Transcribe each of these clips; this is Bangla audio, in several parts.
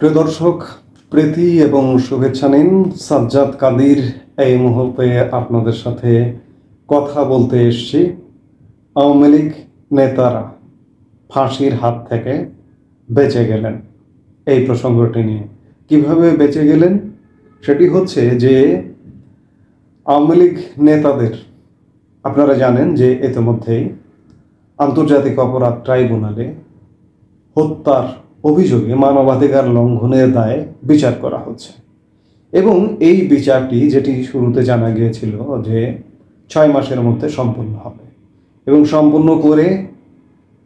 প্রিয় দর্শক, প্রীতি এবং শুভেচ্ছা নিন। সাজ্জাদ কাদির এই মুহূর্তে আপনাদের সাথে কথা বলতে এসেছি। আওয়ামী লীগ নেতারা ফাঁসির হাত থেকে বেঁচে গেলেন, এই প্রসঙ্গটি নিয়ে। কিভাবে বেঁচে গেলেন সেটি হচ্ছে যে আওয়ামী লীগ নেতাদের, আপনারা জানেন যে ইতিমধ্যেই আন্তর্জাতিক অপরাধ ট্রাইব্যুনালে হত্যার অভিযোগে মানবাধিকার লঙ্ঘনের দায়ে বিচার করা হচ্ছে। এবং এই বিচারটি, যেটি শুরুতে জানা গিয়েছিল যে 6 মাসের মধ্যে সম্পূর্ণ হবে এবং সম্পূর্ণ করে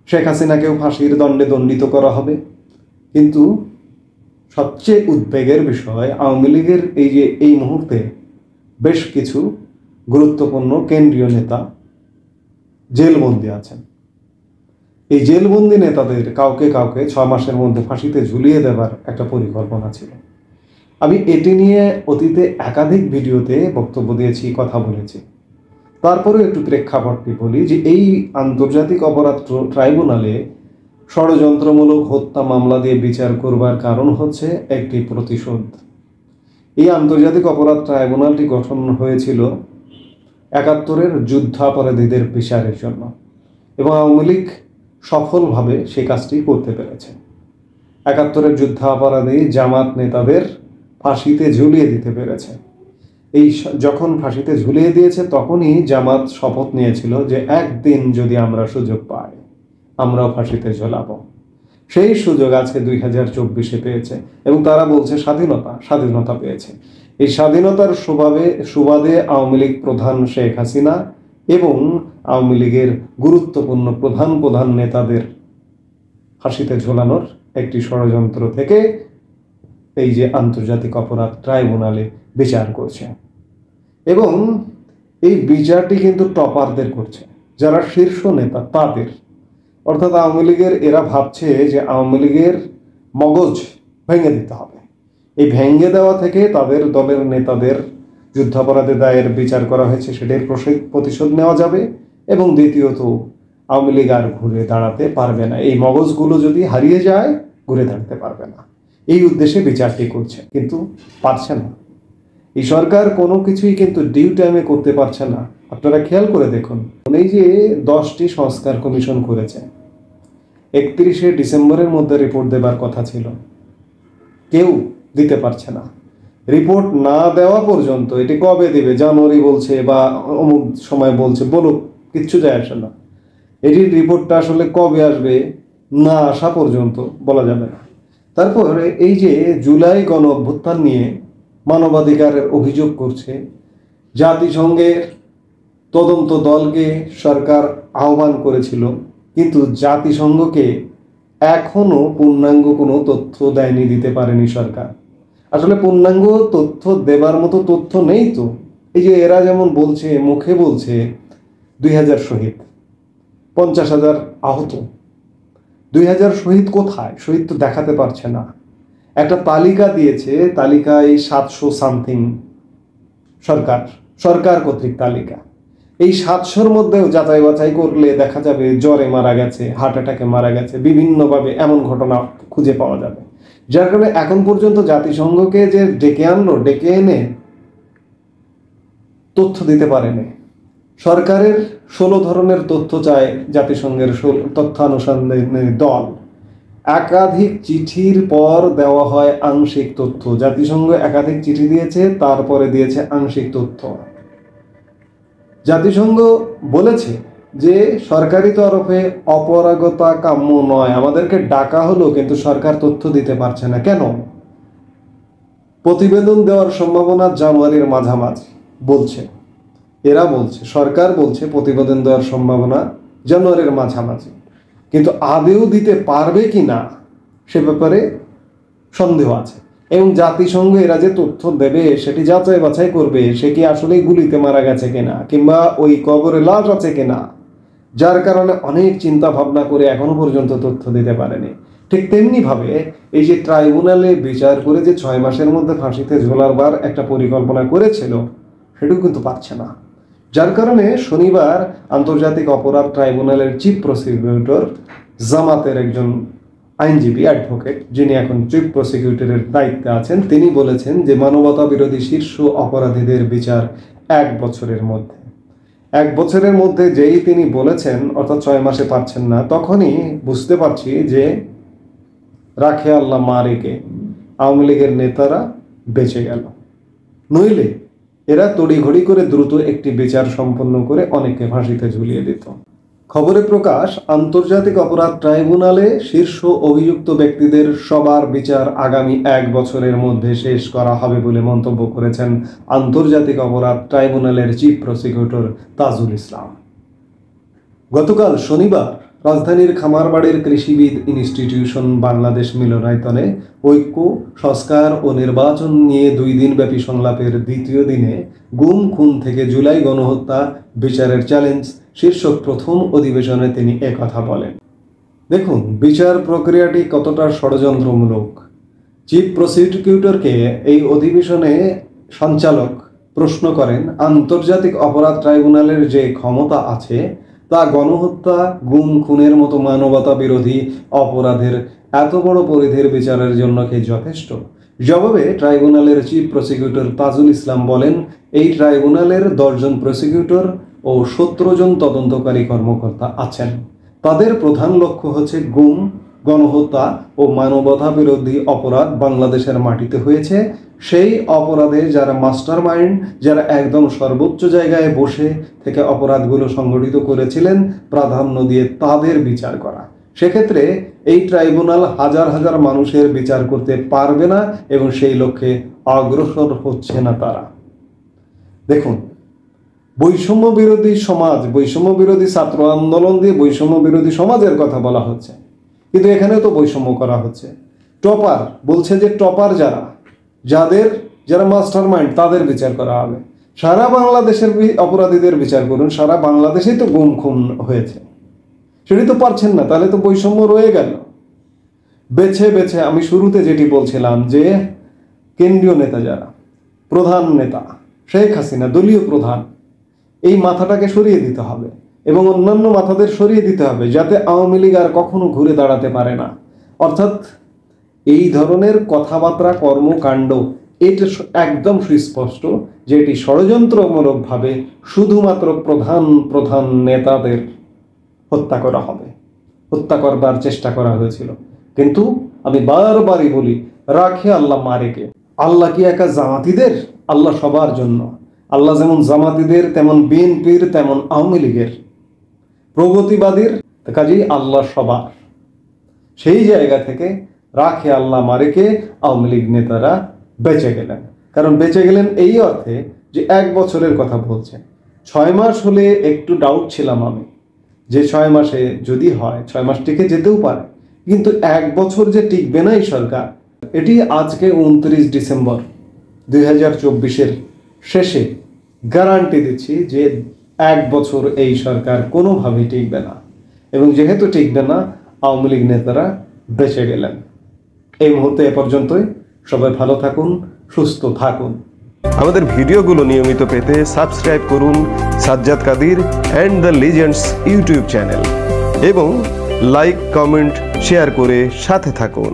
শেখ হাসিনাকেও ফাঁসির দণ্ডে দণ্ডিত করা হবে। কিন্তু সবচেয়ে উদ্বেগের বিষয়, আওয়ামী লীগের এই মুহূর্তে বেশ কিছু গুরুত্বপূর্ণ কেন্দ্রীয় নেতা জেলবন্দি আছেন। এই জেলবন্দি নেতাদের কাউকে 6 মাসের মধ্যে ফাঁসিতে ঝুলিয়ে দেবার একটা পরিকল্পনা ছিল। আমি এটি নিয়ে অতীতে একাধিক ভিডিওতে বক্তব্য দিয়েছি, কথা বলেছি। তারপরেও একটু প্রেক্ষাপটটি বলি যে এই আন্তর্জাতিক অপরাধ ট্রাইব্যুনালে ষড়যন্ত্রমূলক হত্যা মামলা দিয়ে বিচার করবার কারণ হচ্ছে একটি প্রতিশোধ। এই আন্তর্জাতিক অপরাধ ট্রাইব্যুনালটি গঠন হয়েছিল 71-এর যুদ্ধাপরাধীদের বিচারের জন্য এবং আওয়ামী লীগ সফলভাবে সেই কাজটি করতে পেরেছে। 71-এর যুদ্ধাপরাধী জামাত নেতাদের ফাঁসিতে ঝুলিয়ে দিতে পেরেছে। যখন ফাঁসিতে ঝুলিয়ে দিয়েছে তখনই জামাত শপথ নিয়েছিল যে একদিন যদি আমরা সুযোগ পাই আমরাও ফাঁসিতে ঝোলাবো। সেই সুযোগ আজকে 2024-এ পেয়েছে এবং তারা বলছে স্বাধীনতা পেয়েছে। এই স্বাধীনতার সুবাদে আওয়ামী লীগ প্রধান শেখ হাসিনা এবং আওয়ামী লীগের গুরুত্বপূর্ণ প্রধান নেতাদের ফাঁসিতে ঝোলানোর একটি ষড়যন্ত্র থেকে এই যে আন্তর্জাতিক অপরাধ ট্রাইব্যুনালে বিচার করছে। এবং এই বিচারটি কিন্তু টপারদের করছে, যারা শীর্ষ নেতা তাদের, অর্থাৎ আওয়ামী লীগের। এরা ভাবছে যে আওয়ামী লীগের মগজ ভেঙে দিতে হবে। এই ভেঙে দেওয়া থেকে তাদের দলের নেতাদের যুদ্ধাপরাধের দায়ের বিচার করা হয়েছে, সেটির প্রতিশোধ নেওয়া যাবে। এবং দ্বিতীয়ত, আওয়ামী লীগ আর ঘুরে দাঁড়াতে পারবে না। এই মগজগুলো যদি হারিয়ে যায় ঘুরে দাঁড়াতে পারবে না, এই উদ্দেশ্যে বিচারটি করছে, কিন্তু পারছে না। এই সরকার কোনো কিছুই কিন্তু ডিউ টাইমে করতে পারছে না। আপনারা খেয়াল করে দেখুন, এই যে 10টি সংস্কার কমিশন করেছে, 31শে ডিসেম্বরের মধ্যে রিপোর্ট দেবার কথা ছিল, কেউ দিতে পারছে না। রিপোর্ট না দেওয়া পর্যন্ত, এটি কবে দেবে, জানুয়ারি বলছে বা অমুক সময় বলছে, বলুক, কিচ্ছু যায় আসে না। এটির রিপোর্টটা আসলে কবে আসবে না আসা পর্যন্ত বলা যাবে না। তারপরে এই যে জুলাই গণ অভ্যুত্থান নিয়ে মানবাধিকারের অভিযোগ করছে, জাতিসংঘের তদন্ত দলকে সরকার আহ্বান করেছিল, কিন্তু জাতিসংঘকে এখনো পূর্ণাঙ্গ কোনো তথ্য দিতে পারেনি সরকার। আসলে পূর্ণাঙ্গ তথ্য দেবার মতো তথ্য নেই তো। এই যে এরা যেমন বলছে, মুখে বলছে 2000 শহীদ, 50,000 আহত। 2000 শহীদ কোথায়? শহীদ তো দেখাতে পারছে না। একটা তালিকা দিয়েছে, তালিকায় 700 সামথিং সরকার কর্তৃক তালিকা। এই 700-র মধ্যেও যাচাই বাছাই করলে দেখা যাবে জ্বরে মারা গেছে, হার্ট অ্যাটাকে মারা গেছে, বিভিন্নভাবে এমন ঘটনা খুঁজে পাওয়া যাবে। যার কারণে এখন পর্যন্ত জাতিসংঘকে যে ডেকে এনে তথ্য দিতে পারেনি। সরকারের 16 ধরনের তথ্য চায় জাতিসংঘের তথ্যানুসন্ধানী দল। একাধিক চিঠির পর দেওয়া হয় আংশিক তথ্য। জাতিসংঘ একাধিক চিঠি দিয়েছে, তারপরে দিয়েছে আংশিক তথ্য। জাতিসংঘ বলেছে যে সরকারি তরফে অপারগতা কাম্য নয়, আমাদেরকে ডাকা হলো কিন্তু সরকার তথ্য দিতে পারছে না। কেন? প্রতিবেদন দেওয়ার সম্ভাবনা জানুয়ারির মাঝামাঝি বলছে এরা, সরকার বলছে প্রতিবেদন দেওয়ার সম্ভাবনা জানুয়ারির মাঝামাঝি, কিন্তু আদেও দিতে পারবে কি না সে ব্যাপারে সন্দেহ আছে। এবং জাতিসংঘ এরা যে তথ্য দেবে সেটি যাচাই বাছাই করবে, সে কি আসলেই গুলিতে মারা গেছে কিনা, কিংবা ওই কবরে লাশ আছে কিনা, যার কারণে অনেক চিন্তা ভাবনা করে এখনো পর্যন্ত তথ্য দিতে পারেনি। ঠিক তেমনিভাবে এই যে ট্রাইব্যুনালে বিচার করে যে 6 মাসের মধ্যে ফাঁসিতে ঝোলাবার একটা পরিকল্পনা করেছিল, সেটাও কিন্তু পারছে না। যার কারণে শনিবার আন্তর্জাতিক অপরাধ ট্রাইব্যুনালের চিফ প্রসিকিউটর জামাতের একজন আইনজীবী অ্যাডভোকেট যিনি এখন চিফ প্রসিকিউটরের দায়িত্বে আছেন, তিনি বলেছেন যে মানবতা বিরোধী শীর্ষ অপরাধীদের বিচার 1 বছরের মধ্যে। 1 বছরের মধ্যে যেই তিনি বলেছেন, অর্থাৎ 6 মাসে পারছেন না, তখনই বুঝতে পারছি যে রাখে আল্লাহ মারেকে আওয়ামী লীগের নেতারা বেঁচে গেল। নইলে এরা তড়িঘড়ি করে দ্রুত একটি বিচার সম্পন্ন করে অনেককে ফাঁসিতে ঝুলিয়ে দিত। খবরে প্রকাশ, আন্তর্জাতিক অপরাধ ট্রাইব্যুনালে শীর্ষ অভিযুক্ত ব্যক্তিদের সবার বিচার আগামী 1 বছরের মধ্যে শেষ করা হবে বলে মন্তব্য করেছেন আন্তর্জাতিক অপরাধ ট্রাইব্যুনালের চিফ প্রসিকিউটর তাজুল ইসলাম। গতকাল শনিবার রাজধানীর খামারবাড়ির কৃষিবিদ ইনস্টিটিউশন বাংলাদেশ মিলনায়তনে ঐক্য, সংস্কার ও নির্বাচন নিয়ে 2 দিনব্যাপী সংলাপের দ্বিতীয় দিনে গুম খুন থেকে জুলাই গণহত্যা বিচারের চ্যালেঞ্জ শীর্ষক প্রথম অধিবেশনে তিনি একথা বলেন। দেখুন বিচার প্রক্রিয়াটি কতটা ষড়যন্ত্রমূলক। চিফ প্রসিকিউটরকে এই অধিবেশনে সঞ্চালক প্রশ্ন করেন, আন্তর্জাতিক অপরাধ ট্রাইব্যুনালের যে ক্ষমতা আছে তা গণহত্যা, গুম খুনের মতো মানবতা বিরোধী অপরাধের এত বড় পরিধির বিচারের জন্য কি যথেষ্ট? জবাবে ট্রাইব্যুনালের চিফ প্রসিকিউটর তাজুল ইসলাম বলেন, এই ট্রাইব্যুনালের 10 জন প্রসিকিউটর ও 17 জন তদন্তকারী কর্মকর্তা আছেন। তাদের প্রধান লক্ষ্য হচ্ছে গুম, গণহত্যা ও মানবতা বিরোধী অপরাধ বাংলাদেশের মাটিতে হয়েছে, সেই অপরাধে যারা মাস্টার মাইন্ড, যারা একদম সর্বোচ্চ জায়গায় বসে থেকে অপরাধগুলো সংগঠিত করেছিলেন, প্রাধান্য দিয়ে তাদের বিচার করা। সেক্ষেত্রে এই ট্রাইব্যুনাল হাজার হাজার মানুষের বিচার করতে পারবে না এবং সেই লক্ষ্যে অগ্রসর হচ্ছে না তারা। দেখুন, বৈষম্য বিরোধী সমাজ, বৈষম্য বিরোধী ছাত্র আন্দোলন দিয়ে বৈষম্য বিরোধী সমাজের কথা বলা হচ্ছে, কিন্তু এখানেও তো বৈষম্য করা হচ্ছে। টপার বলছে যে টপার যারা মাস্টার মাইন্ড তাদের বিচার করা হবে। সারা বাংলাদেশের অপরাধীদের বিচার করুন, সারা বাংলাদেশেই তো গুম খুন হয়েছে, সেটি তো পারছেন না, তাহলে তো বৈষম্য রয়ে গেল। বেছে বেছে আমি শুরুতে যেটি বলছিলাম যে কেন্দ্রীয় নেতা যারা, প্রধান নেতা শেখ হাসিনা দলীয় প্রধান, এই মাথাটাকে সরিয়ে দিতে হবে এবং অন্যান্য মাথাদের সরিয়ে দিতে হবে, যাতে আওয়ামী লীগ আর কখনো ঘুরে দাঁড়াতে পারে না। অর্থাৎ এই ধরনের কথাবার্তা, কর্মকাণ্ড, এটা একদম সুস্পষ্ট যে এটি ষড়যন্ত্রমূলকভাবে শুধুমাত্র প্রধান নেতাদের হত্যা করা হবে, হত্যা করবার চেষ্টা করা হয়েছিল। কিন্তু আমি বারবারই বলি, রাখে আল্লাহ মারেকে। আল্লাহ কি একা জামাতিদের? আল্লাহ সবার জন্য। আল্লাহ যেমন জামাতিদের, তেমন বিএনপির, তেমন আওয়ামী লীগের, প্রগতিবাদীর, কাজেই আল্লাহ সবার। সেই জায়গা থেকে রাখে আল্লাহ মারেকে আওয়ামী লীগ নেতারা বেঁচে গেলেন। কারণ বেঁচে গেলেন এই অর্থে যে 1 বছরের কথা বলছেন। 6 মাস হলে একটু ডাউট ছিলাম আমি যে 6 মাসে যদি হয়, 6 মাস টিকে যেতেও পারে, কিন্তু 1 বছর যে টিকবে না এই সরকার, এটি আজকে 29 ডিসেম্বর 2024-এর শেষে গ্যারান্টি দিচ্ছি যে 1 বছর এই সরকার কোনোভাবেই টিকবে না। এবং যেহেতু টিকবে না, আওয়ামী লীগ নেতারা বেঁচে গেলেন। এই মুহূর্তে এ পর্যন্তই। সবাই ভালো থাকুন, সুস্থ থাকুন। আমাদের ভিডিওগুলো নিয়মিত পেতে সাবস্ক্রাইব করুন Sajjad Kadir and the legends YouTube channel এবং লাইক, কমেন্ট, শেয়ার করে সাথে থাকুন।